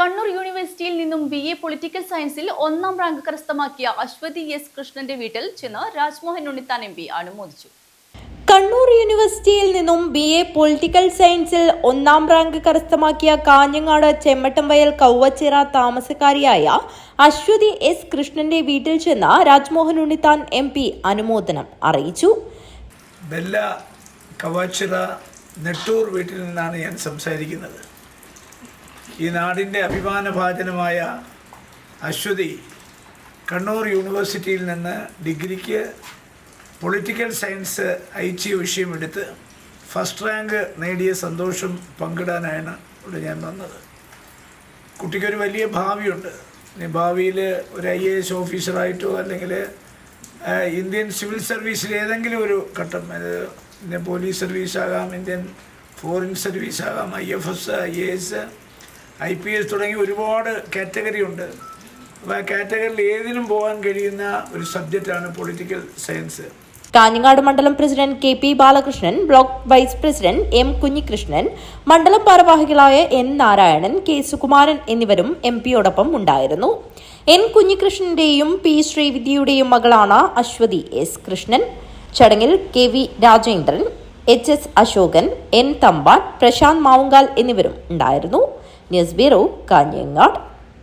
കണ്ണൂർ യൂണിവേഴ്സിറ്റിയിൽ നിന്നും BA political സയൻസിൽ 1ാം റാങ്ക് കരസ്ഥമാക്കിയ അശ്വതി എസ് കൃഷ്ണന്റെ വീട്ടിൽ ചെന്ന് രാജ്മോഹൻ ഉണ്ണിത്താൻ MP അനുമോദിച്ചു. കണ്ണൂർ യൂണിവേഴ്സിറ്റിയിൽ നിന്നും BA പൊളിറ്റിക്കൽ സയൻസിൽ 1ാം റാങ്ക് കരസ്ഥമാക്കിയ കാഞ്ഞങ്ങാട് ചെമ്മട്ടംവയൽ കൗവച്ചിറ താമസക്കാരിയായ അശ്വതി എസ് കൃഷ്ണന്റെ വീട്ടിൽ ചെന്ന് രാജ്മോഹൻ ഉണ്ണിത്താൻ MP അനുമോദനം അറിയിച്ചു. ബെല്ല കവച്ചിറ നെട്ടൂർ വീട്ടിൽ നിന്നാണ് ഞാൻ സംസാരിക്കുന്നത്. ഈ നാടിൻ്റെ അഭിമാനഭാജനമായ അശ്വതി കണ്ണൂർ യൂണിവേഴ്സിറ്റിയിൽ നിന്ന് ഡിഗ്രിക്ക് പൊളിറ്റിക്കൽ സയൻസ് IC വിഷയമെടുത്ത് ഫസ്റ്റ് റാങ്ക് നേടിയ സന്തോഷം പങ്കിടാനാണ് ഇവിടെ ഞാൻ വന്നത്. കുട്ടിക്കൊരു വലിയ ഭാവിയുണ്ട്. ഭാവിയിൽ ഒരു IAS ഓഫീസറായിട്ടോ അല്ലെങ്കിൽ ഇന്ത്യൻ സിവിൽ സർവീസിൽ ഏതെങ്കിലും ഒരു ഘട്ടം, ഇന്ത്യൻ പോലീസ് സർവീസാകാം, ഇന്ത്യൻ ഫോറിൻ സർവീസാകാം, IFS, IAS, IPS തുടങ്ങി ഒരുപാട് കാറ്റഗറി ഉണ്ട്. അപ്പോൾ ആ കാറ്റഗറിയിൽ ഏതിനും പോകാൻ കഴിയുന്ന ഒരു സബ്ജക്റ്റാണ് പൊളിറ്റിക്കൽ സയൻസ്. കാഞ്ഞങ്ങാട് മണ്ഡലം president KP Balakrishnan, block vice president M Kunhikrishnan, മണ്ഡലം ഭാരവാഹികളായ N നാരായണൻ, K സുകുമാരൻ എന്നിവരും MPയോടൊപ്പം ഉണ്ടായിരുന്നു. N കുഞ്ഞികൃഷ്ണന്റെയും P ശ്രീവിദ്യയുടെയും മകളാണ് അശ്വതി S കൃഷ്ണൻ. ചടങ്ങിൽ KV Rajendran, HS Ashokan, N Thampan, Prashant Mavungal എന്നിവരും ഉണ്ടായിരുന്നു. News bureau, Kanhangad.